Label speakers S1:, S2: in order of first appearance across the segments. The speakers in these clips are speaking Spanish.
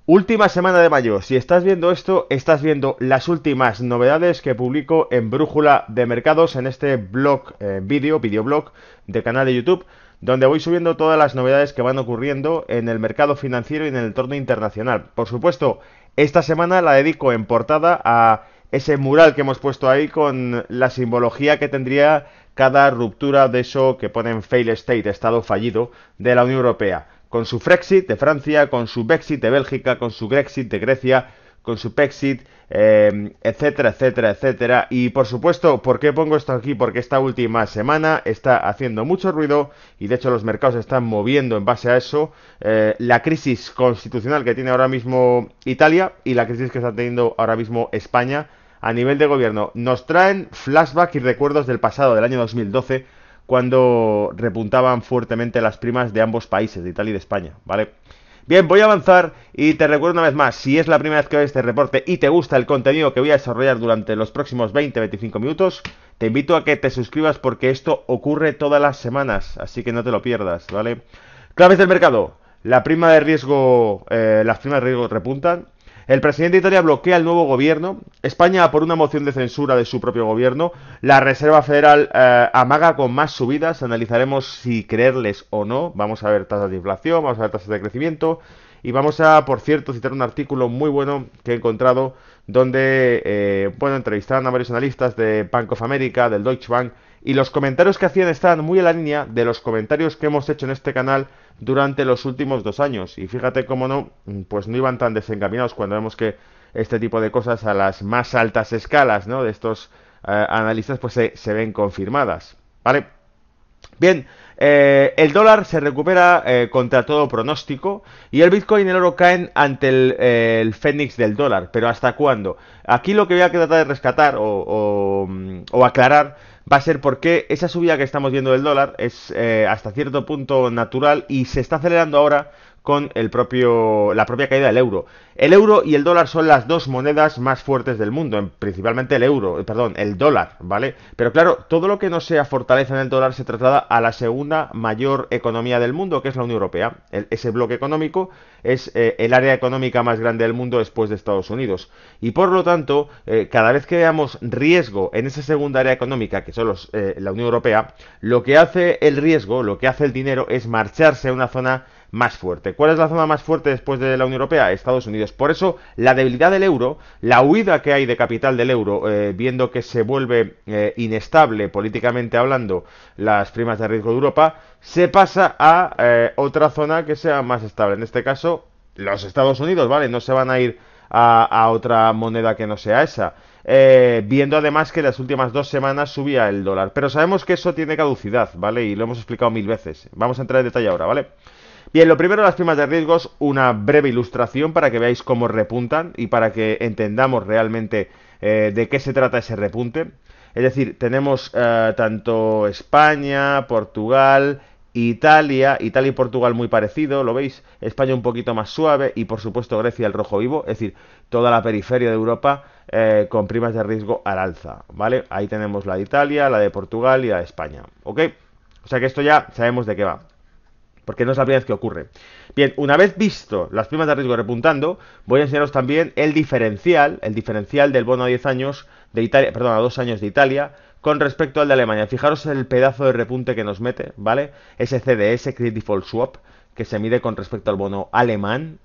S1: Última semana de mayo. Si estás viendo esto, estás viendo las últimas novedades que publico en Brújula de Mercados en este blog, videoblog de canal de YouTube, donde voy subiendo todas las novedades que van ocurriendo en el mercado financiero y en el entorno internacional. Por supuesto, esta semana la dedico en portada a ese mural que hemos puesto ahí con la simbología que tendría cada ruptura de eso que ponen fail state, estado fallido, de la Unión Europea. Con su Frexit de Francia, con su Brexit de Bélgica, con su Grexit de Grecia, con su Pexit, etcétera, etcétera, etcétera. Y por supuesto, ¿por qué pongo esto aquí? Porque esta última semana está haciendo mucho ruido y de hecho los mercados se están moviendo en base a eso. La crisis constitucional que tiene ahora mismo Italia y la crisis que está teniendo ahora mismo España a nivel de gobierno nos traen flashback y recuerdos del pasado, del año 2012, cuando repuntaban fuertemente las primas de ambos países, de Italia y de España, ¿vale? Bien, voy a avanzar y te recuerdo una vez más, si es la primera vez que ves este reporte y te gusta el contenido que voy a desarrollar durante los próximos 20-25 minutos, te invito a que te suscribas porque esto ocurre todas las semanas, así que no te lo pierdas, ¿vale? Claves del mercado. Las primas de riesgo repuntan. El presidente de Italia bloquea el nuevo gobierno. España por una moción de censura de su propio gobierno. La Reserva Federal amaga con más subidas. Analizaremos si creerles o no. Vamos a ver tasas de inflación, vamos a ver tasas de crecimiento. Y vamos a, por cierto, citar un artículo muy bueno que he encontrado donde, entrevistaban a varios analistas de Bank of America, del Deutsche Bank, y los comentarios que hacían estaban muy en la línea de los comentarios que hemos hecho en este canal durante los últimos 2 años. Y fíjate cómo no, pues no iban tan desencaminados cuando vemos que este tipo de cosas a las más altas escalas, ¿no?, de estos analistas, pues se ven confirmadas. ¿Vale? Bien, el dólar se recupera contra todo pronóstico y el Bitcoin y el oro caen ante el fénix del dólar. ¿Pero hasta cuándo? Aquí lo que voy a tratar de rescatar o aclarar va a ser por qué esa subida que estamos viendo del dólar es hasta cierto punto natural y se está acelerando ahora con la propia caída del euro. El euro y el dólar son las dos monedas más fuertes del mundo, principalmente el dólar, ¿vale? Pero claro, todo lo que no sea fortaleza en el dólar se traslada a la segunda mayor economía del mundo, que es la Unión Europea. Ese bloque económico es el área económica más grande del mundo después de Estados Unidos. Y por lo tanto, cada vez que veamos riesgo en esa segunda área económica, que son la Unión Europea, lo que hace el riesgo, lo que hace el dinero es marcharse a una zona más fuerte. ¿Cuál es la zona más fuerte después de la Unión Europea? Estados Unidos. Por eso, la debilidad del euro, la huida que hay de capital del euro, viendo que se vuelve inestable políticamente hablando las primas de riesgo de Europa, se pasa a otra zona que sea más estable. En este caso, los Estados Unidos, ¿vale? No se van a ir a otra moneda que no sea esa. Viendo además que las últimas 2 semanas subía el dólar. Pero sabemos que eso tiene caducidad, ¿vale? Y lo hemos explicado 1000 veces. Vamos a entrar en detalle ahora, ¿vale? Bien, lo primero, las primas de riesgos, una breve ilustración para que veáis cómo repuntan y para que entendamos realmente de qué se trata ese repunte. Es decir, tenemos tanto España, Portugal, Italia y Portugal muy parecido, ¿lo veis? España un poquito más suave y por supuesto Grecia el rojo vivo, es decir, toda la periferia de Europa con primas de riesgo al alza, ¿vale? Ahí tenemos la de Italia, la de Portugal y la de España, ¿ok? O sea que esto ya sabemos de qué va, porque no es la primera vez que ocurre. Bien, una vez visto las primas de riesgo repuntando, voy a enseñaros también el diferencial del bono a 10 años de Italia, perdón, a 2 años de Italia, con respecto al de Alemania. Fijaros el pedazo de repunte que nos mete, ¿vale? Ese CDS, Credit Default Swap, que se mide con respecto al bono alemán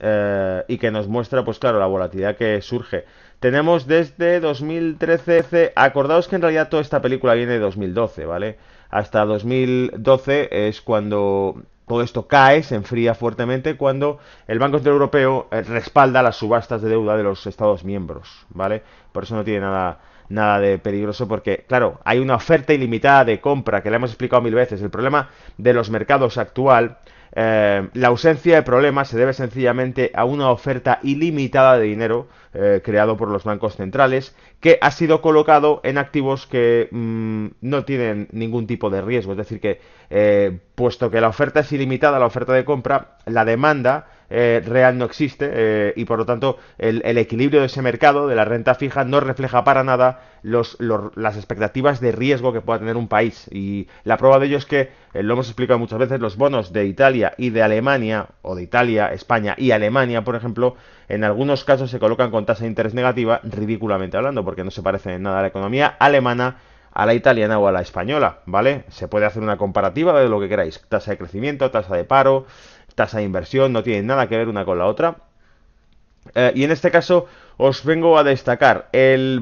S1: y que nos muestra, pues claro, la volatilidad que surge. Tenemos desde 2013, acordaos que en realidad toda esta película viene de 2012, ¿vale? Hasta 2012 es cuando todo esto cae, se enfría fuertemente cuando el Banco Central Europeo respalda las subastas de deuda de los Estados miembros, ¿vale? Por eso no tiene nada de peligroso porque, claro, hay una oferta ilimitada de compra que le hemos explicado 1000 veces. El problema de los mercados actual, la ausencia de problemas se debe sencillamente a una oferta ilimitada de dinero creado por los bancos centrales que ha sido colocado en activos que no tienen ningún tipo de riesgo. Es decir, que puesto que la oferta es ilimitada, la oferta de compra, la demanda real no existe y por lo tanto el equilibrio de ese mercado, de la renta fija, no refleja para nada las expectativas de riesgo que pueda tener un país. Y la prueba de ello es que, lo hemos explicado muchas veces, los bonos de Italia y de Alemania, o de Italia, España y Alemania, por ejemplo, en algunos casos se colocan con tasa de interés negativa, ridículamente hablando, porque no se parece en nada a la economía alemana, a la italiana o a la española, ¿vale? Se puede hacer una comparativa de lo que queráis. Tasa de crecimiento, tasa de paro, tasa de inversión, no tienen nada que ver una con la otra. Y en este caso os vengo a destacar el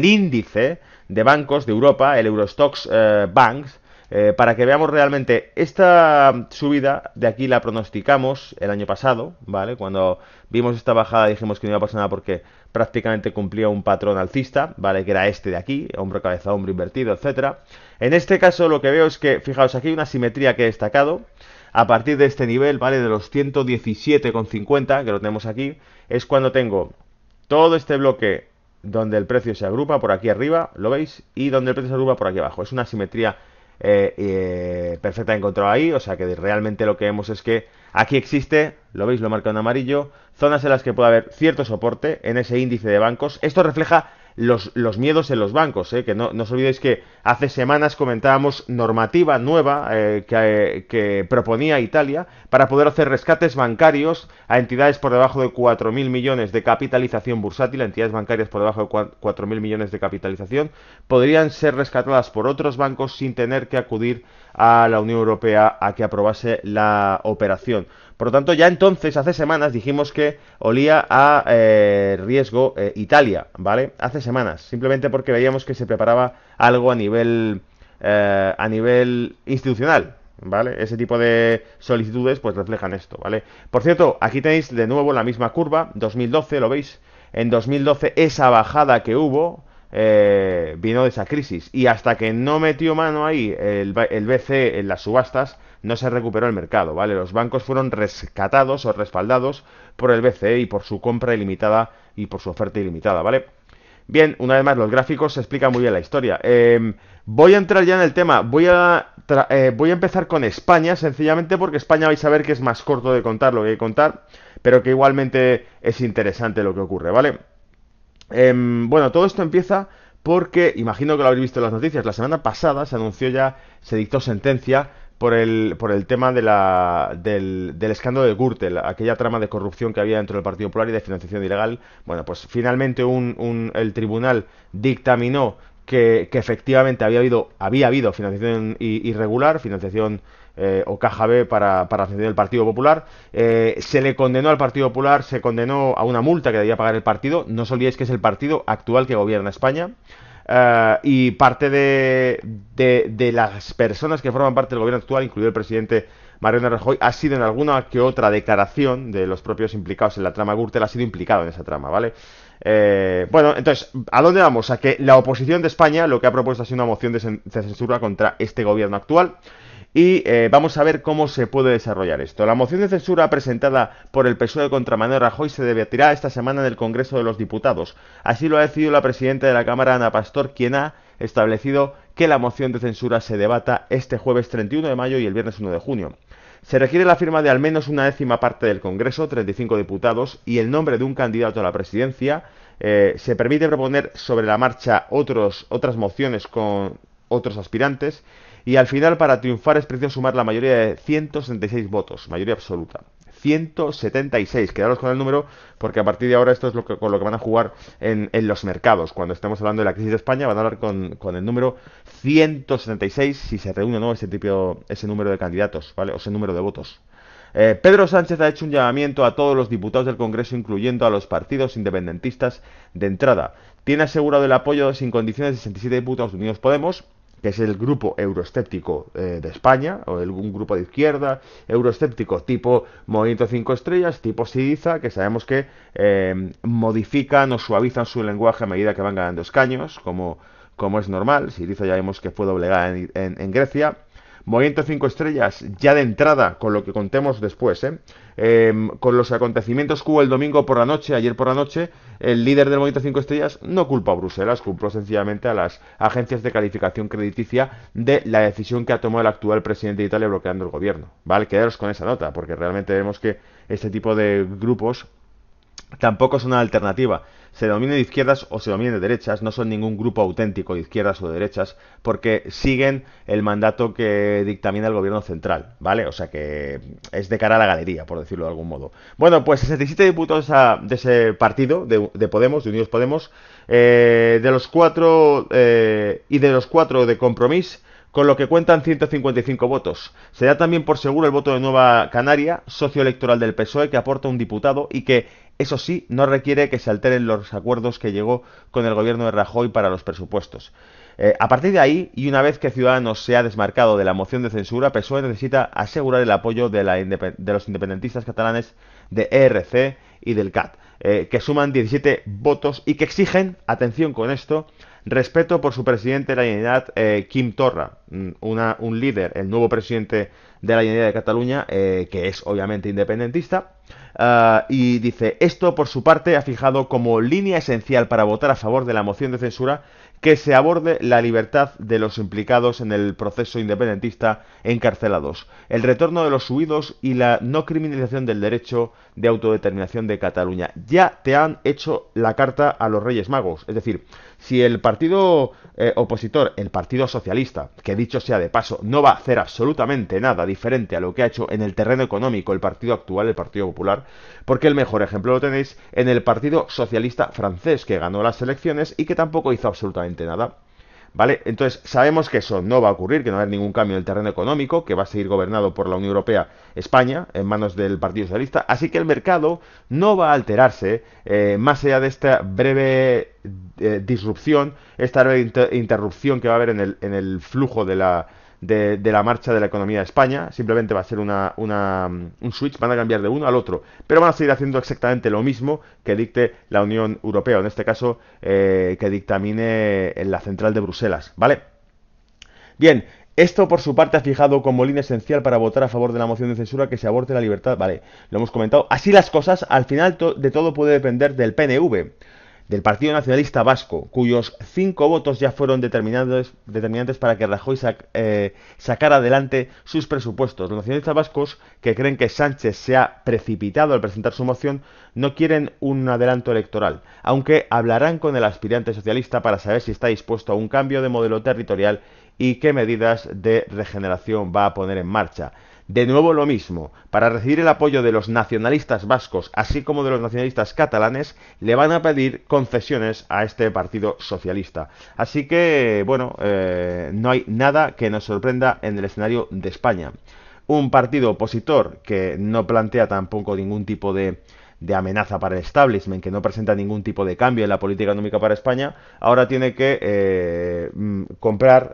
S1: índice de bancos de Europa, el Eurostoxx Banks, para que veamos realmente esta subida. De aquí la pronosticamos el año pasado, ¿vale? Cuando vimos esta bajada dijimos que no iba a pasar nada porque prácticamente cumplía un patrón alcista, ¿vale? Que era este de aquí, hombro, cabeza, hombro invertido, etcétera. En este caso lo que veo es que, fijaos, aquí hay una simetría que he destacado. A partir de este nivel, ¿vale? De los 117,50, que lo tenemos aquí, es cuando tengo todo este bloque donde el precio se agrupa por aquí arriba, ¿lo veis? Y donde el precio se agrupa por aquí abajo. Es una simetría perfecta encontrada ahí, o sea que realmente lo que vemos es que aquí existe, lo veis, lo marca en amarillo, zonas en las que puede haber cierto soporte en ese índice de bancos. Esto refleja los miedos en los bancos, que no os olvidéis que hace semanas comentábamos normativa nueva que proponía Italia para poder hacer rescates bancarios a entidades por debajo de 4.000 millones de capitalización bursátil. Entidades bancarias por debajo de 4.000 millones de capitalización podrían ser rescatadas por otros bancos sin tener que acudir a la Unión Europea a que aprobase la operación. Por lo tanto, ya entonces, hace semanas, dijimos que olía a riesgo Italia, ¿vale? Hace semanas, simplemente porque veíamos que se preparaba algo a nivel institucional, ¿vale? Ese tipo de solicitudes pues reflejan esto, ¿vale? Por cierto, aquí tenéis de nuevo la misma curva, 2012, ¿lo veis? En 2012 esa bajada que hubo vino de esa crisis y hasta que no metió mano ahí el BCE en las subastas no se recuperó el mercado, ¿vale? Los bancos fueron rescatados o respaldados por el BCE y por su compra ilimitada y por su oferta ilimitada, ¿vale? Bien, una vez más, los gráficos se explican muy bien la historia. Voy a entrar ya en el tema. Voy a empezar con España, sencillamente porque España vais a ver que es más corto de contar lo que hay que contar, pero que igualmente es interesante lo que ocurre, ¿vale? Bueno, todo esto empieza porque, imagino que lo habréis visto en las noticias, la semana pasada se anunció ya, se dictó sentencia por el tema del escándalo de Gürtel, aquella trama de corrupción que había dentro del Partido Popular y de financiación ilegal. Bueno, pues finalmente el tribunal dictaminó que efectivamente había habido financiación irregular, financiación o caja B para la financiación del Partido Popular. Se le condenó al Partido Popular, se condenó a una multa que debía pagar el partido. No os olvidéis que es el partido actual que gobierna España. Y parte de las personas que forman parte del gobierno actual, incluido el presidente Mariano Rajoy, ha sido en alguna que otra declaración de los propios implicados en la trama Gürtel, ha sido implicado en esa trama, ¿vale? Bueno, entonces, ¿a dónde vamos? A que la oposición de España lo que ha propuesto ha sido una moción de censura contra este gobierno actual. Y vamos a ver cómo se puede desarrollar esto. La moción de censura presentada por el PSOE contra Mariano Rajoy se debatirá esta semana en el Congreso de los Diputados. Así lo ha decidido la presidenta de la Cámara, Ana Pastor, quien ha establecido que la moción de censura se debata este jueves 31 de mayo y el viernes 1 de junio. Se requiere la firma de al menos una décima parte del Congreso, 35 diputados, y el nombre de un candidato a la presidencia. Se permite proponer sobre la marcha otras mociones con otros aspirantes. Y al final, para triunfar, es preciso sumar la mayoría de 176 votos, mayoría absoluta. 176, quedaros con el número, porque a partir de ahora esto es con lo que van a jugar en los mercados. Cuando estemos hablando de la crisis de España, van a hablar con el número 176, si se reúne o no ese número de candidatos, ¿vale? O ese número de votos. Pedro Sánchez ha hecho un llamamiento a todos los diputados del Congreso, incluyendo a los partidos independentistas de entrada. Tiene asegurado el apoyo sin condiciones de 67 diputados de Unidos Podemos, que es el grupo euroescéptico de España, o un grupo de izquierda euroescéptico tipo Movimiento 5 Estrellas, tipo Syriza, que sabemos que modifican o suavizan su lenguaje a medida que van ganando escaños, como es normal. Syriza ya vemos que fue doblegada en Grecia. Movimiento 5 Estrellas, ya de entrada, con lo que contemos después, con los acontecimientos que hubo el domingo por la noche, ayer por la noche, el líder del Movimiento 5 Estrellas no culpa a Bruselas, culpó sencillamente a las agencias de calificación crediticia de la decisión que ha tomado el actual presidente de Italia bloqueando el gobierno. Vale, quedaros con esa nota, porque realmente vemos que este tipo de grupos tampoco es una alternativa. Se denominen de izquierdas o se denominen de derechas, no son ningún grupo auténtico de izquierdas o de derechas, porque siguen el mandato que dictamina el gobierno central, ¿vale? O sea que es de cara a la galería, por decirlo de algún modo. Bueno, pues 67 diputados de ese partido, de Podemos, de Unidos Podemos, de los cuatro y de los cuatro de Compromís, con lo que cuentan 155 votos. Se da también por seguro el voto de Nueva Canaria, socio electoral del PSOE, que aporta un diputado y que, eso sí, no requiere que se alteren los acuerdos que llegó con el gobierno de Rajoy para los presupuestos. A partir de ahí, y una vez que Ciudadanos se ha desmarcado de la moción de censura, PSOE necesita asegurar el apoyo de los independentistas catalanes de ERC y del CAT, que suman 17 votos y que exigen, atención con esto, respeto por su presidente de la Generalitat, Quim Torra, un líder, el nuevo presidente de la Generalitat de Cataluña, que es obviamente independentista, y dice, esto por su parte ha fijado como línea esencial para votar a favor de la moción de censura que se aborde la libertad de los implicados en el proceso independentista encarcelados, el retorno de los huidos y la no criminalización del derecho de autodeterminación de Cataluña. Ya te han hecho la carta a los Reyes Magos, es decir, si el partido opositor, el Partido Socialista, que dicho sea de paso, no va a hacer absolutamente nada diferente a lo que ha hecho en el terreno económico el partido actual, el Partido Popular, porque el mejor ejemplo lo tenéis en el Partido Socialista francés, que ganó las elecciones y que tampoco hizo absolutamente nada. ¿Vale? Entonces, sabemos que eso no va a ocurrir, que no va a haber ningún cambio en el terreno económico, que va a seguir gobernado por la Unión Europea, España, en manos del Partido Socialista, así que el mercado no va a alterarse más allá de esta breve disrupción, esta breve interrupción que va a haber en el flujo de la marcha de la economía de España. Simplemente va a ser un switch, van a cambiar de uno al otro, pero van a seguir haciendo exactamente lo mismo que dicte la Unión Europea, en este caso que dictamine en la central de Bruselas, ¿vale? Bien, esto por su parte ha fijado como línea esencial para votar a favor de la moción de censura que se aborte la libertad, vale, lo hemos comentado. Así las cosas, al final de todo puede depender del PNV, del Partido Nacionalista Vasco, cuyos 5 votos ya fueron determinantes para que Rajoy sacara adelante sus presupuestos. Los nacionalistas vascos, que creen que Sánchez se ha precipitado al presentar su moción, no quieren un adelanto electoral, aunque hablarán con el aspirante socialista para saber si está dispuesto a un cambio de modelo territorial y qué medidas de regeneración va a poner en marcha. De nuevo lo mismo, para recibir el apoyo de los nacionalistas vascos, así como de los nacionalistas catalanes, le van a pedir concesiones a este partido socialista. Así que, bueno, no hay nada que nos sorprenda en el escenario de España. Un partido opositor que no plantea tampoco ningún tipo de amenaza para el establishment, que no presenta ningún tipo de cambio en la política económica para España, ahora tiene que comprar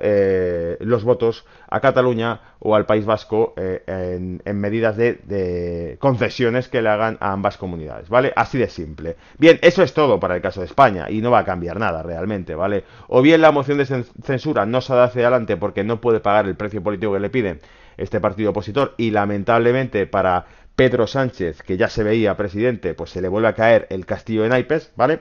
S1: los votos a Cataluña o al País Vasco en medidas de concesiones que le hagan a ambas comunidades, ¿vale? Así de simple. Bien, eso es todo para el caso de España y no va a cambiar nada realmente, ¿vale? O bien la moción de censura no se da hacia adelante porque no puede pagar el precio político que le piden este partido opositor y lamentablemente para Pedro Sánchez, que ya se veía presidente, pues se le vuelve a caer el castillo de naipes, ¿vale?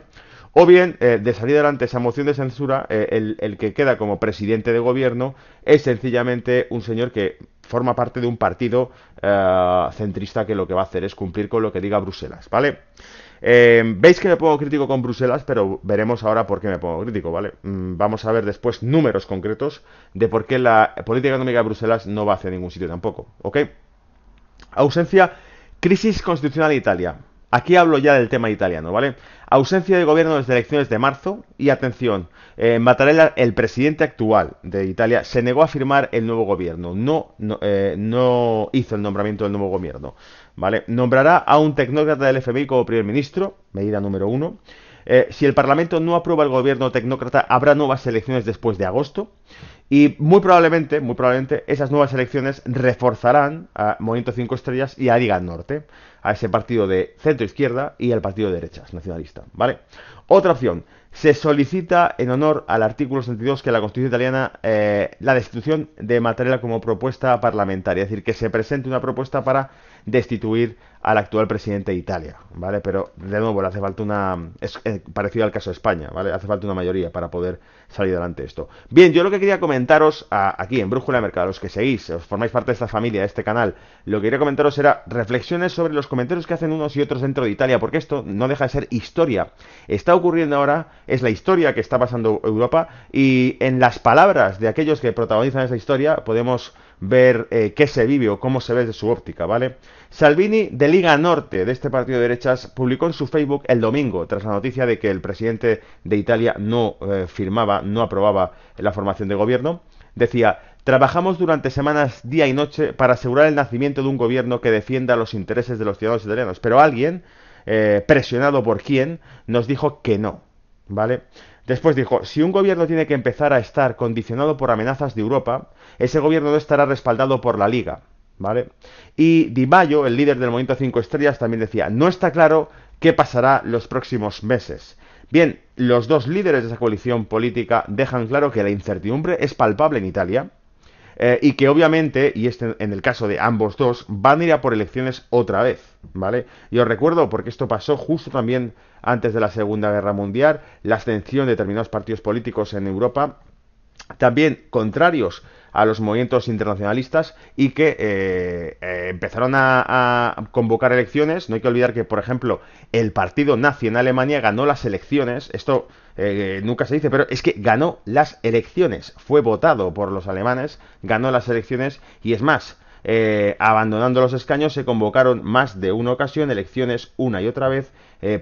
S1: O bien, de salir adelante esa moción de censura, el que queda como presidente de gobierno es sencillamente un señor que forma parte de un partido centrista que lo que va a hacer es cumplir con lo que diga Bruselas, ¿vale? Veis que me pongo crítico con Bruselas, pero veremos ahora por qué me pongo crítico, ¿vale? Vamos a ver después números concretos de por qué la política económica de Bruselas no va hacia ningún sitio tampoco, ¿ok? Ausencia, crisis constitucional en Italia. Aquí hablo ya del tema italiano, ¿vale? Ausencia de gobierno desde elecciones de marzo y atención, Mattarella, el presidente actual de Italia, se negó a firmar el nuevo gobierno, no hizo el nombramiento del nuevo gobierno, ¿vale? Nombrará a un tecnócrata del FMI como primer ministro, medida número 1. Si el Parlamento no aprueba el gobierno tecnócrata, habrá nuevas elecciones después de agosto. Y muy probablemente, esas nuevas elecciones reforzarán a Movimiento 5 Estrellas y a Liga Norte, a ese partido de centro-izquierda y al partido de derechas, nacionalista, ¿vale? Otra opción, se solicita en honor al artículo 62 que la Constitución italiana la destitución de Mattarella como propuesta parlamentaria, es decir, que se presente una propuesta para destituir al actual presidente de Italia, ¿vale? Pero, de nuevo, le hace falta es parecido al caso de España, ¿vale? Hace falta una mayoría para poder salir adelante de esto. Bien, yo lo que quería comentaros aquí en Brújula de Mercado, los que seguís, os formáis parte de esta familia, de este canal, lo que quería comentaros era reflexiones sobre los comentarios que hacen unos y otros dentro de Italia, porque esto no deja de ser historia. Está ocurriendo ahora, es la historia que está pasando Europa, y en las palabras de aquellos que protagonizan esa historia podemos ver qué se vive o cómo se ve desde su óptica, ¿vale? Salvini, de Liga Norte, de este partido de derechas, publicó en su Facebook el domingo, tras la noticia de que el presidente de Italia no firmaba, no aprobaba la formación de gobierno, decía: trabajamos durante semanas, día y noche, para asegurar el nacimiento de un gobierno que defienda los intereses de los ciudadanos italianos, pero alguien, presionado por quién, nos dijo que no, ¿vale? Después dijo: si un gobierno tiene que empezar a estar condicionado por amenazas de Europa, ese gobierno no estará respaldado por la Liga, ¿vale? Y Di Maio, el líder del Movimiento 5 Estrellas, también decía: no está claro qué pasará los próximos meses. Bien, los dos líderes de esa coalición política dejan claro que la incertidumbre es palpable en Italia, y que obviamente, y este en el caso de ambos dos, van a ir a por elecciones otra vez, ¿vale? Y os recuerdo, porque esto pasó justo también antes de la Segunda Guerra Mundial, la abstención de determinados partidos políticos en Europa, también contrarios a los movimientos internacionalistas, y que empezaron a convocar elecciones. No hay que olvidar que, por ejemplo, el partido nazi en Alemania ganó las elecciones. Esto nunca se dice, pero es que ganó las elecciones. Fue votado por los alemanes, ganó las elecciones, y es más, abandonando los escaños, se convocaron más de una ocasión elecciones una y otra vez,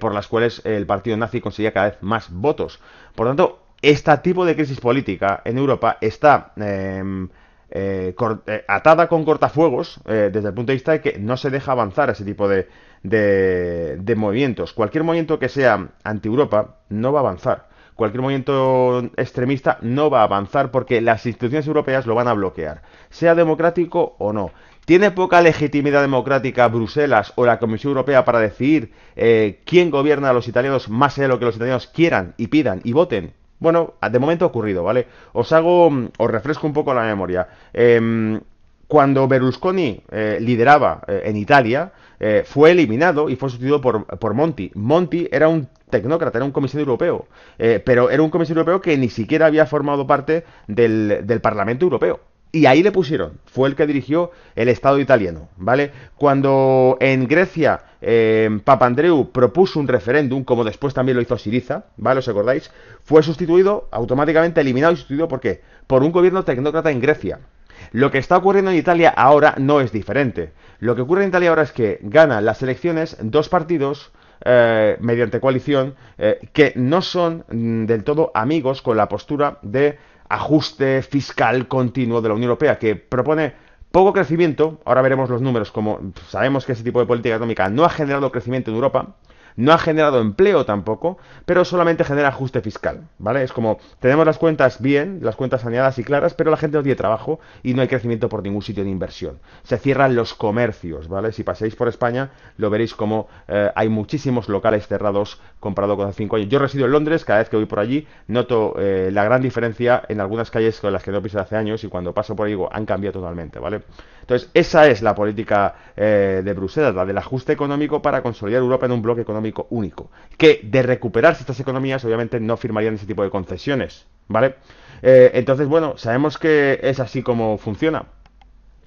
S1: por las cuales el partido nazi conseguía cada vez más votos. Por tanto, este tipo de crisis política en Europa está atada con cortafuegos, desde el punto de vista de que no se deja avanzar ese tipo de movimientos. Cualquier movimiento que sea anti-Europa no va a avanzar. Cualquier movimiento extremista no va a avanzar, porque las instituciones europeas lo van a bloquear, sea democrático o no. ¿Tiene poca legitimidad democrática Bruselas o la Comisión Europea para decidir quién gobierna a los italianos, más allá de lo que los italianos quieran y pidan y voten? Bueno, de momento ha ocurrido, ¿vale? Os refresco un poco la memoria. Cuando Berlusconi lideraba en Italia, fue eliminado y fue sustituido por Monti. Monti era un tecnócrata, era un comisario europeo, pero era un comisario europeo que ni siquiera había formado parte del Parlamento Europeo. Y ahí le pusieron, fue el que dirigió el Estado italiano, ¿vale? Cuando en Grecia Papandreou propuso un referéndum, como después también lo hizo Syriza, ¿vale? ¿Os acordáis? Fue sustituido, automáticamente eliminado y sustituido, ¿por qué? Por un gobierno tecnócrata en Grecia. Lo que está ocurriendo en Italia ahora no es diferente. Lo que ocurre en Italia ahora es que ganan las elecciones dos partidos, mediante coalición, que no son del todo amigos con la postura de ajuste fiscal continuo de la Unión Europea, que propone poco crecimiento. Ahora veremos los números, como sabemos que ese tipo de política económica no ha generado crecimiento en Europa, no ha generado empleo tampoco, pero solamente genera ajuste fiscal, ¿vale? Es como, tenemos las cuentas bien, las cuentas saneadas y claras, pero la gente no tiene trabajo y no hay crecimiento por ningún sitio de inversión. Se cierran los comercios, ¿vale? Si pasáis por España, lo veréis como hay muchísimos locales cerrados comparado con hace 5 años. Yo resido en Londres, cada vez que voy por allí, noto la gran diferencia en algunas calles con las que no piso hace años, y cuando paso por ahí digo, han cambiado totalmente, ¿vale? Entonces, esa es la política de Bruselas, la del ajuste económico para consolidar Europa en un bloque económico único. Que de recuperarse estas economías, obviamente no firmarían ese tipo de concesiones, ¿vale? Entonces, bueno, sabemos que es así como funciona.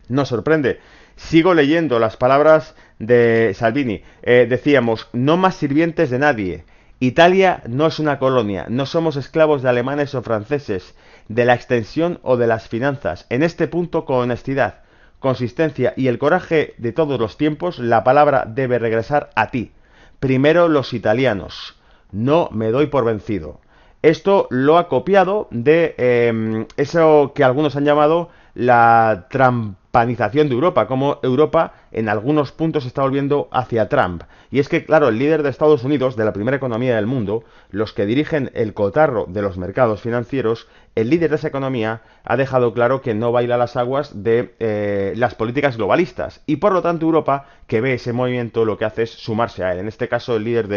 S1: Nos sorprende. Sigo leyendo las palabras de Salvini. Decíamos: no más sirvientes de nadie. Italia no es una colonia. No somos esclavos de alemanes o franceses, de la extensión o de las finanzas. En este punto, con honestidad, consistencia y el coraje de todos los tiempos, la palabra debe regresar a ti. Primero los italianos. No me doy por vencido. Esto lo ha copiado de eso que algunos han llamado la trampanización de Europa, como Europa en algunos puntos se está volviendo hacia Trump. Y es que, claro, el líder de Estados Unidos, de la primera economía del mundo, los que dirigen el cotarro de los mercados financieros, el líder de esa economía ha dejado claro que no baila las aguas de las políticas globalistas. Y por lo tanto Europa, que ve ese movimiento, lo que hace es sumarse a él. En este caso, el líder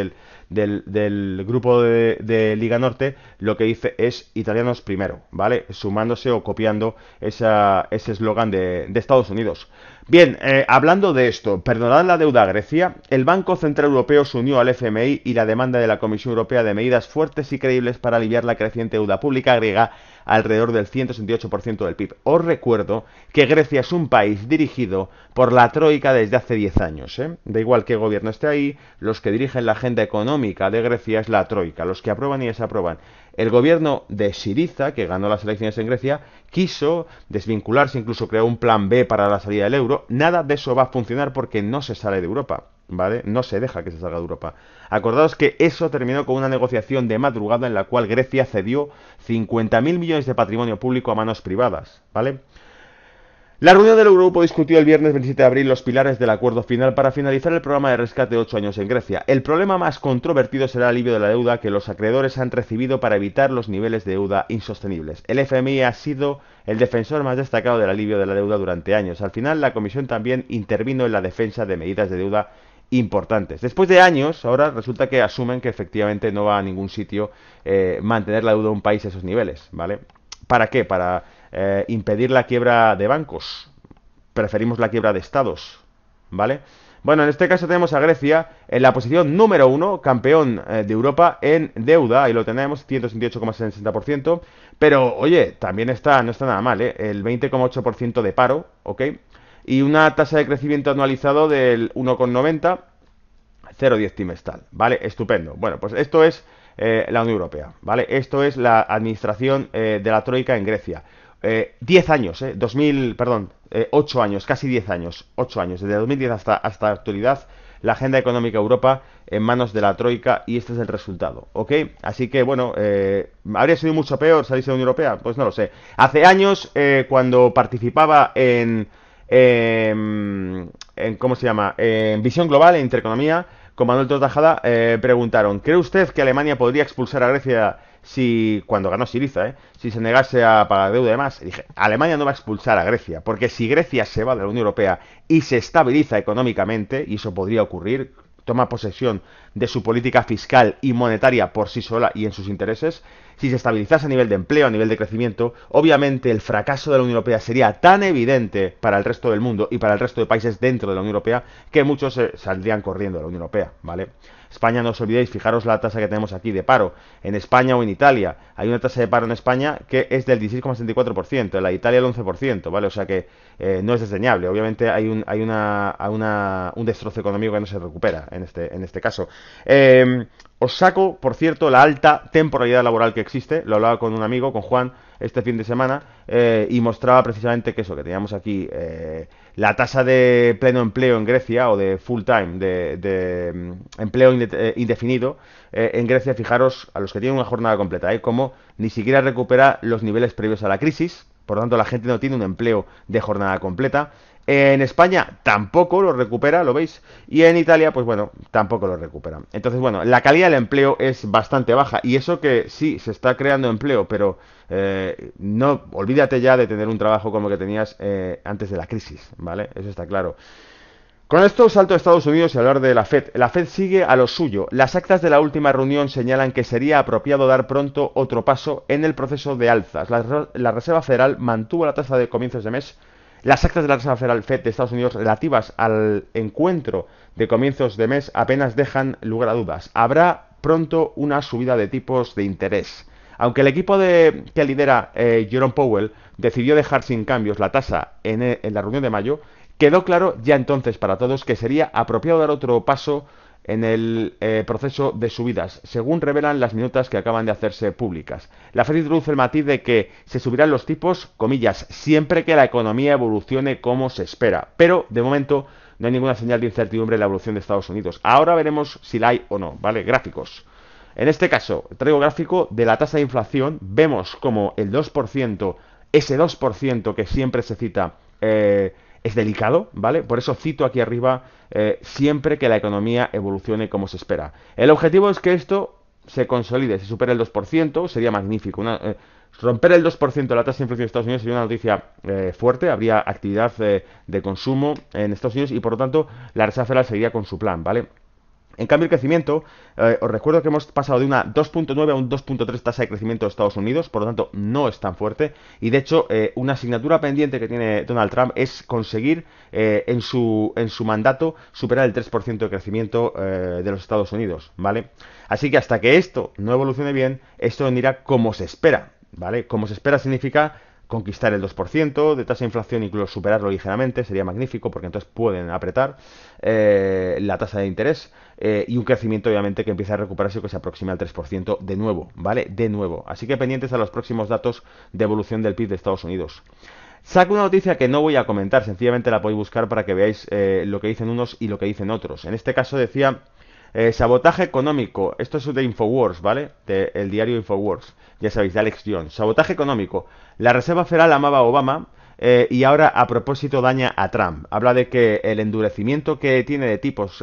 S1: del grupo de Liga Norte lo que dice es italianos primero, ¿vale? Sumándose o copiando ese eslogan de Estados Unidos. Bien, hablando de esto, perdonad la deuda a Grecia, el Banco Central Europeo se unió al FMI y la demanda de la Comisión Europea de medidas fuertes y creíbles para aliviar la creciente deuda pública griega alrededor del 168% del PIB. Os recuerdo que Grecia es un país dirigido por la Troika desde hace 10 años. Da igual qué gobierno esté ahí, los que dirigen la agenda económica de Grecia es la Troika, los que aprueban y desaprueban. El gobierno de Syriza, que ganó las elecciones en Grecia, quiso desvincularse, incluso creó un plan B para la salida del euro. Nada de eso va a funcionar porque no se sale de Europa, ¿vale? No se deja que se salga de Europa. Acordaos que eso terminó con una negociación de madrugada en la cual Grecia cedió 50.000 millones de patrimonio público a manos privadas, ¿vale? La reunión del Eurogrupo discutió el viernes 27 de abril los pilares del acuerdo final para finalizar el programa de rescate de 8 años en Grecia. El problema más controvertido será el alivio de la deuda que los acreedores han recibido para evitar los niveles de deuda insostenibles. El FMI ha sido el defensor más destacado del alivio de la deuda durante años. Al final, la Comisión también intervino en la defensa de medidas de deuda importantes. Después de años, ahora resulta que asumen que efectivamente no va a ningún sitio mantener la deuda de un país a esos niveles, ¿vale? ¿Para qué? Para impedir la quiebra de bancos. Preferimos la quiebra de estados, ¿vale? Bueno, en este caso tenemos a Grecia en la posición número 1, campeón de Europa en deuda, ahí lo tenemos, 168,60%, pero oye, también no está nada mal, ¿eh? El 20,8% de paro, ¿ok? Y una tasa de crecimiento anualizado del 1,90, 0,10 trimestral, ¿vale? Estupendo. Bueno, pues esto es la Unión Europea, ¿vale? Esto es la administración de la Troika en Grecia. 10 años, 8 años, casi 10 años, 8 años, desde 2010 hasta la actualidad, la agenda económica de Europa en manos de la Troika y este es el resultado, ¿ok? Así que, bueno, ¿habría sido mucho peor salirse de la Unión Europea? Pues no lo sé. Hace años, cuando participaba ¿cómo se llama? En Visión Global, en Intereconomía, con Manuel Tortajada, preguntaron, ¿cree usted que Alemania podría expulsar a Grecia cuando ganó Syriza, si se negase a pagar deuda y demás? Y dije, Alemania no va a expulsar a Grecia, porque si Grecia se va de la Unión Europea y se estabiliza económicamente, y eso podría ocurrir, toma posesión de su política fiscal y monetaria por sí sola y en sus intereses, si se estabilizase a nivel de empleo, a nivel de crecimiento, obviamente el fracaso de la Unión Europea sería tan evidente para el resto del mundo y para el resto de países dentro de la Unión Europea que muchos saldrían corriendo de la Unión Europea, ¿vale? España, no os olvidéis, fijaros la tasa que tenemos aquí de paro. En España o en Italia hay una tasa de paro en España que es del 16,74%, en la Italia el 11%, ¿vale? O sea que no es desdeñable. Obviamente hay un destrozo económico que no se recupera en este caso. Os saco, por cierto, la alta temporalidad laboral que existe. Lo hablaba con un amigo, con Juan, este fin de semana, y mostraba precisamente que teníamos aquí la tasa de pleno empleo en Grecia, o de full time, de empleo indefinido, en Grecia, fijaros, a los que tienen una jornada completa, como ni siquiera recupera los niveles previos a la crisis, por lo tanto la gente no tiene un empleo de jornada completa. En España tampoco lo recupera, ¿lo veis? Y en Italia, pues bueno, tampoco lo recupera. Entonces, bueno, la calidad del empleo es bastante baja. Y eso que sí, se está creando empleo, pero no, olvídate ya de tener un trabajo como el que tenías antes de la crisis, ¿vale? Eso está claro. Con esto salto a Estados Unidos y hablar de la Fed. La Fed sigue a lo suyo. Las actas de la última reunión señalan que sería apropiado dar pronto otro paso en el proceso de alzas. La Reserva Federal mantuvo la tasa de comienzos de mes. Las actas de la Reserva Federal Fed de Estados Unidos relativas al encuentro de comienzos de mes apenas dejan lugar a dudas. Habrá pronto una subida de tipos de interés. Aunque el equipo que lidera Jerome Powell decidió dejar sin cambios la tasa en la reunión de mayo, quedó claro ya entonces para todos que sería apropiado dar otro paso en el proceso de subidas, según revelan las minutas que acaban de hacerse públicas. La Fed introduce el matiz de que se subirán los tipos, comillas, siempre que la economía evolucione como se espera. Pero, de momento, no hay ninguna señal de incertidumbre en la evolución de Estados Unidos. Ahora veremos si la hay o no, ¿vale? Gráficos. En este caso, traigo gráfico de la tasa de inflación. Vemos como el 2%, ese 2% que siempre se cita, es delicado, ¿vale? Por eso cito aquí arriba siempre que la economía evolucione como se espera. El objetivo es que esto se consolide, se supere el 2%, sería magnífico. Romper el 2% de la tasa de inflación de Estados Unidos sería una noticia fuerte, habría actividad de consumo en Estados Unidos y por lo tanto la Reserva Federal seguiría con su plan, ¿vale? En cambio, el crecimiento, os recuerdo que hemos pasado de una 2.9 a un 2.3 tasa de crecimiento de Estados Unidos, por lo tanto no es tan fuerte. Y de hecho, una asignatura pendiente que tiene Donald Trump es conseguir en su mandato superar el 3% de crecimiento de los Estados Unidos, ¿vale? Así que hasta que esto no evolucione bien, esto no irá como se espera, ¿vale? Como se espera significa conquistar el 2% de tasa de inflación, incluso superarlo ligeramente, sería magnífico porque entonces pueden apretar la tasa de interés y un crecimiento obviamente que empiece a recuperarse y que se aproxime al 3% de nuevo, ¿vale? De nuevo. Así que pendientes a los próximos datos de evolución del PIB de Estados Unidos. Saco una noticia que no voy a comentar, sencillamente la podéis buscar para que veáis lo que dicen unos y lo que dicen otros. En este caso decía sabotaje económico. Esto es de Infowars, ¿vale? El diario Infowars. Ya sabéis, de Alex Jones. Sabotaje económico. La Reserva Federal amaba a Obama y ahora a propósito daña a Trump. Habla de que el endurecimiento que tiene de tipos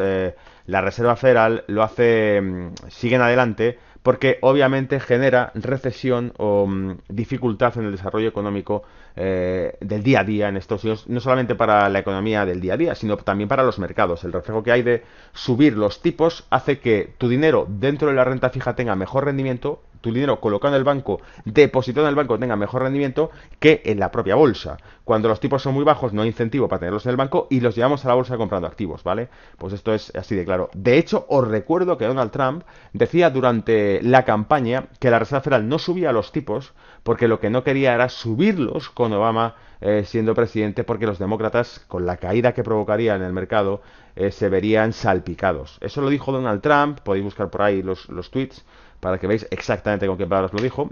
S1: la Reserva Federal lo hace, siguen adelante porque obviamente genera recesión o dificultad en el desarrollo económico del día a día en Estados Unidos, no solamente para la economía del día a día, sino también para los mercados. El reflejo que hay de subir los tipos hace que tu dinero dentro de la renta fija tenga mejor rendimiento, tu dinero colocado en el banco, depositado en el banco, tenga mejor rendimiento que en la propia bolsa. Cuando los tipos son muy bajos no hay incentivo para tenerlos en el banco y los llevamos a la bolsa comprando activos, ¿vale? Pues esto es así de claro. De hecho, os recuerdo que Donald Trump decía durante la campaña que la Reserva Federal no subía los tipos porque lo que no quería era subirlos con Obama siendo presidente, porque los demócratas, con la caída que provocaría en el mercado, se verían salpicados. Eso lo dijo Donald Trump, podéis buscar por ahí los tweets para que veáis exactamente con qué palabras lo dijo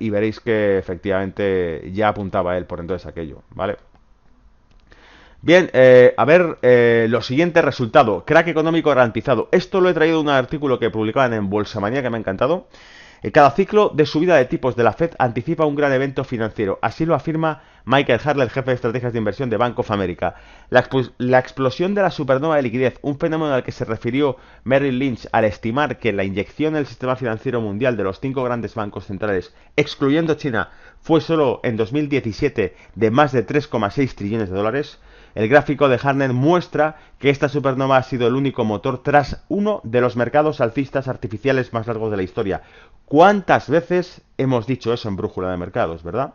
S1: y veréis que efectivamente ya apuntaba él por entonces aquello, ¿vale? Bien, a ver, lo siguiente resultado, crack económico garantizado. Esto lo he traído de un artículo que publicaban en Bolsamanía que me ha encantado. Cada ciclo de subida de tipos de la Fed anticipa un gran evento financiero. Así lo afirma Michael Harler, el jefe de estrategias de inversión de Bank of America. La explosión de la supernova de liquidez, un fenómeno al que se refirió Merrill Lynch al estimar que la inyección en el sistema financiero mundial de los 5 grandes bancos centrales, excluyendo China, fue solo en 2017 de más de 3,6 trillones de dólares. El gráfico de Harner muestra que esta supernova ha sido el único motor tras uno de los mercados alcistas artificiales más largos de la historia. ¿Cuántas veces hemos dicho eso en Brújula de Mercados, verdad?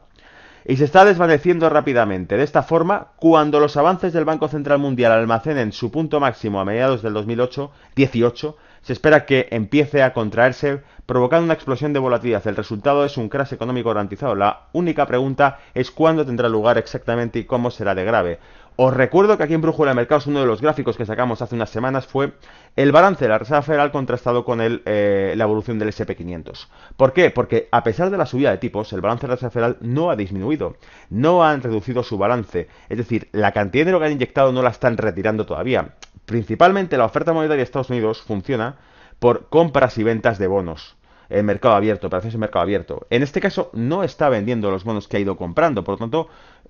S1: Y se está desvaneciendo rápidamente. De esta forma, cuando los avances del Banco Central Mundial almacenen su punto máximo a mediados del 2018, se espera que empiece a contraerse, provocando una explosión de volatilidad. El resultado es un crash económico garantizado. La única pregunta es cuándo tendrá lugar exactamente y cómo será de grave. Os recuerdo que aquí en Brújula de Mercados uno de los gráficos que sacamos hace unas semanas fue el balance de la Reserva Federal contrastado con la evolución del S&P 500. ¿Por qué? Porque a pesar de la subida de tipos, el balance de la Reserva Federal no ha disminuido, no han reducido su balance. Es decir, la cantidad de dinero que han inyectado no la están retirando todavía. Principalmente la oferta monetaria de Estados Unidos funciona por compras y ventas de bonos. En mercado abierto, operaciones en mercado abierto. En este caso no está vendiendo los bonos que ha ido comprando, por lo tanto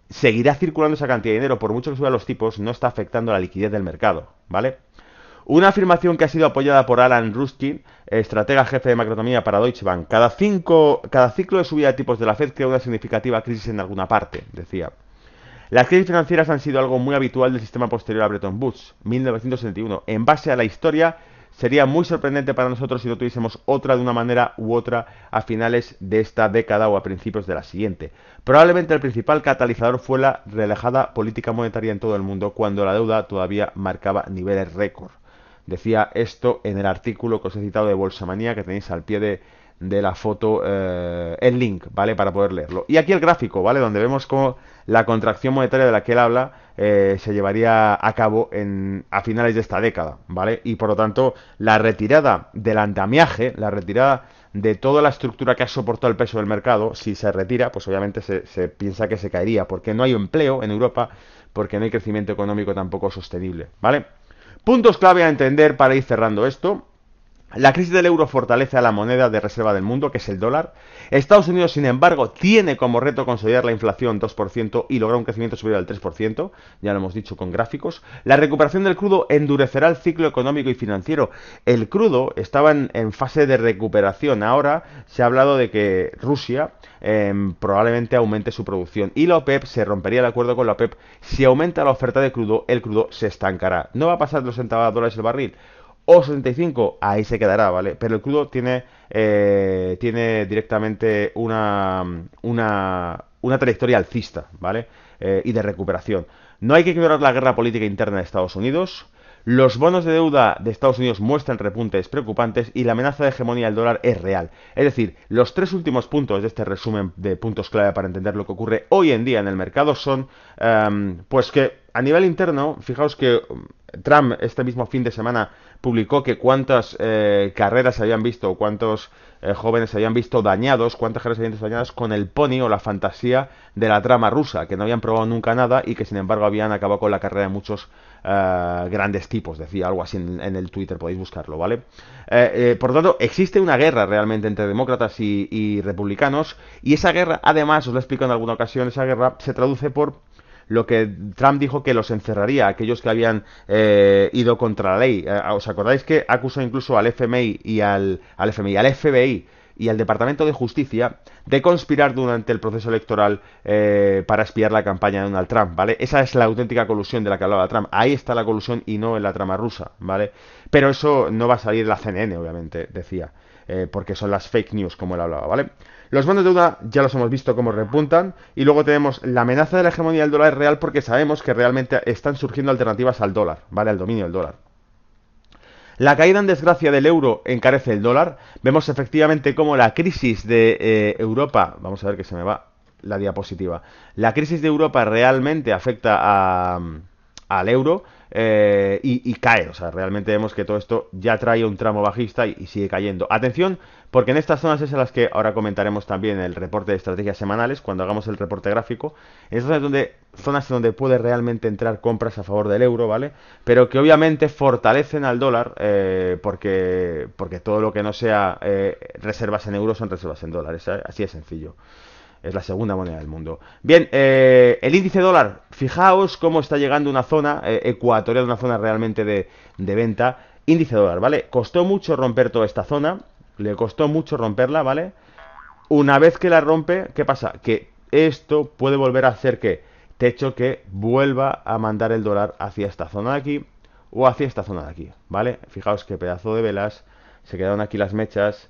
S1: seguirá circulando esa cantidad de dinero, por mucho que suban los tipos, no está afectando la liquidez del mercado, ¿vale? Una afirmación que ha sido apoyada por Alan Ruskin, estratega jefe de macroeconomía para Deutsche Bank. Cada ciclo de subida de tipos de la Fed crea una significativa crisis en alguna parte, decía. Las crisis financieras han sido algo muy habitual del sistema posterior a Bretton Woods, 1971. En base a la historia, sería muy sorprendente para nosotros si no tuviésemos otra de una manera u otra a finales de esta década o a principios de la siguiente. Probablemente el principal catalizador fue la relajada política monetaria en todo el mundo cuando la deuda todavía marcaba niveles récord. Decía esto en el artículo que os he citado de Bolsamanía, que tenéis al pie de la foto el link, ¿vale? Para poder leerlo. Y aquí el gráfico, ¿vale? Donde vemos cómo la contracción monetaria de la que él habla se llevaría a cabo a finales de esta década, ¿vale? Y por lo tanto, la retirada del andamiaje, la retirada de toda la estructura que ha soportado el peso del mercado, si se retira, pues obviamente se piensa que se caería, porque no hay empleo en Europa, porque no hay crecimiento económico tampoco sostenible, ¿vale? Puntos clave a entender para ir cerrando esto. La crisis del euro fortalece a la moneda de reserva del mundo, que es el dólar. Estados Unidos, sin embargo, tiene como reto consolidar la inflación 2% y lograr un crecimiento superior al 3%, ya lo hemos dicho con gráficos. La recuperación del crudo endurecerá el ciclo económico y financiero. El crudo estaba en fase de recuperación. Ahora se ha hablado de que Rusia probablemente aumente su producción. Y la OPEP se rompería el acuerdo con la OPEP. Si aumenta la oferta de crudo, el crudo se estancará. No va a pasar de los $60 el barril o 75, ahí se quedará, ¿vale? Pero el crudo tiene directamente una trayectoria alcista, ¿vale? Y de recuperación. No hay que ignorar la guerra política interna de Estados Unidos. Los bonos de deuda de Estados Unidos muestran repuntes preocupantes y la amenaza de hegemonía del dólar es real. Es decir, los tres últimos puntos de este resumen de puntos clave para entender lo que ocurre hoy en día en el mercado son, pues que a nivel interno, fijaos que Trump este mismo fin de semana publicó que cuántas carreras se habían visto, cuántos jóvenes se habían visto dañados, cuántas carreras se habían visto dañadas con el pony o la fantasía de la trama rusa, que no habían probado nunca nada y que sin embargo habían acabado con la carrera de muchos grandes tipos, decía algo así en el Twitter, podéis buscarlo, ¿vale? Por lo tanto, existe una guerra realmente entre demócratas y republicanos, y esa guerra, además, os lo he explicado en alguna ocasión, esa guerra se traduce por lo que Trump dijo que los encerraría a aquellos que habían ido contra la ley. ¿Os acordáis que acusó incluso al FMI y al FBI y al Departamento de Justicia de conspirar durante el proceso electoral para espiar la campaña de Donald Trump, ¿vale? Esa es la auténtica colusión de la que hablaba Trump. Ahí está la colusión y no en la trama rusa, ¿vale? Pero eso no va a salir de la CNN, obviamente, decía, porque son las fake news, como él hablaba, ¿vale? Los bonos de deuda ya los hemos visto cómo repuntan, y luego tenemos la amenaza de la hegemonía del dólar real, porque sabemos que realmente están surgiendo alternativas al dólar, ¿vale? Al dominio del dólar. La caída en desgracia del euro encarece el dólar. Vemos efectivamente cómo la crisis de Europa, vamos a ver que se me va la diapositiva, la crisis de Europa realmente afecta al euro y cae. O sea, realmente vemos que todo esto ya trae un tramo bajista y sigue cayendo. Atención, porque en estas zonas es en las que ahora comentaremos también el reporte de estrategias semanales, cuando hagamos el reporte gráfico. En estas zonas donde puede realmente entrar compras a favor del euro, ¿vale? Pero que obviamente fortalecen al dólar porque todo lo que no sea reservas en euros son reservas en dólares, ¿eh? Así de sencillo. Es la segunda moneda del mundo. Bien, el índice dólar, fijaos cómo está llegando una zona ecuatorial, una zona realmente de venta. Índice dólar, ¿vale? Costó mucho romper toda esta zona, le costó mucho romperla, ¿vale? Una vez que la rompe, ¿qué pasa? Que esto puede volver a hacer que techo que vuelva a mandar el dólar hacia esta zona de aquí o hacia esta zona de aquí, ¿vale? Fijaos qué pedazo de velas, se quedaron aquí las mechas,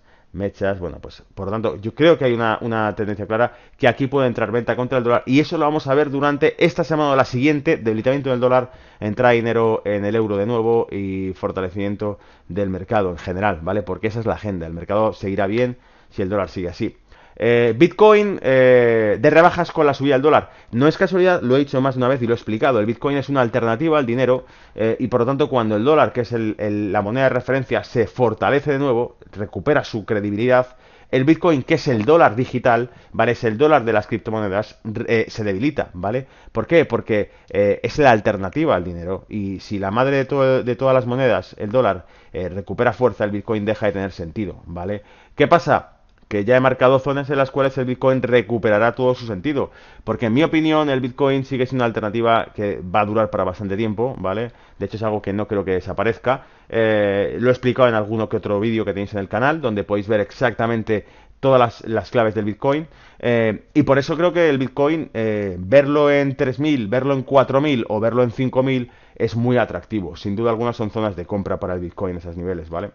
S1: bueno, pues por lo tanto yo creo que hay una tendencia clara que aquí puede entrar venta contra el dólar, y eso lo vamos a ver durante esta semana o la siguiente. Debilitamiento del dólar, entrada de dinero en el euro de nuevo y fortalecimiento del mercado en general, ¿vale? Porque esa es la agenda, el mercado seguirá bien si el dólar sigue así. Bitcoin de rebajas con la subida del dólar. No es casualidad, lo he dicho más de una vez y lo he explicado. El Bitcoin es una alternativa al dinero y por lo tanto cuando el dólar, que es la moneda de referencia, se fortalece de nuevo, recupera su credibilidad, el Bitcoin, que es el dólar digital, ¿vale? Es el dólar de las criptomonedas, se debilita, ¿vale? ¿Por qué? Porque es la alternativa al dinero, y si la madre de todas las monedas, el dólar, recupera fuerza, el Bitcoin deja de tener sentido, ¿vale? ¿Qué pasa? Que ya he marcado zonas en las cuales el Bitcoin recuperará todo su sentido, porque en mi opinión el Bitcoin sigue siendo una alternativa que va a durar para bastante tiempo, ¿vale? De hecho es algo que no creo que desaparezca. Lo he explicado en alguno que otro vídeo que tenéis en el canal, donde podéis ver exactamente todas las claves del Bitcoin, y por eso creo que el Bitcoin, verlo en 3.000, verlo en 4.000 o verlo en 5.000 es muy atractivo. Sin duda alguna son zonas de compra para el Bitcoin esos niveles, ¿vale?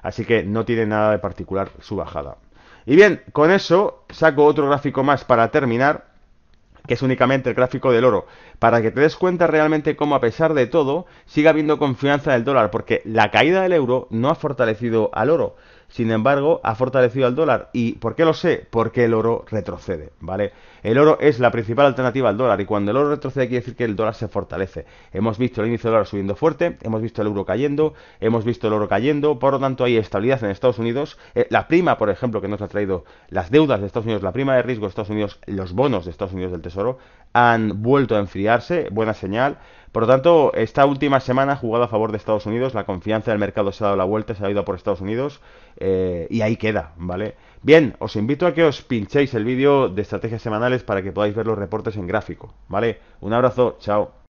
S1: Así que no tiene nada de particular su bajada. Y bien, con eso saco otro gráfico más para terminar, que es únicamente el gráfico del oro, para que te des cuenta realmente cómo, a pesar de todo, sigue habiendo confianza del dólar, porque la caída del euro no ha fortalecido al oro, sin embargo ha fortalecido al dólar. ¿Y por qué lo sé? Porque el oro retrocede, ¿vale? El oro es la principal alternativa al dólar, y cuando el oro retrocede quiere decir que el dólar se fortalece. Hemos visto el índice del dólar subiendo fuerte, hemos visto el euro cayendo, hemos visto el oro cayendo, por lo tanto hay estabilidad en Estados Unidos. La prima, por ejemplo, que nos ha traído las deudas de Estados Unidos, la prima de riesgo de Estados Unidos, los bonos de Estados Unidos del Tesoro, han vuelto a enfriarse, buena señal. Por lo tanto, esta última semana ha jugado a favor de Estados Unidos, la confianza del mercado se ha dado la vuelta, se ha ido por Estados Unidos y ahí queda, ¿vale? Bien, os invito a que os pinchéis el vídeo de estrategias semanales para que podáis ver los reportes en gráfico, ¿vale? Un abrazo, chao.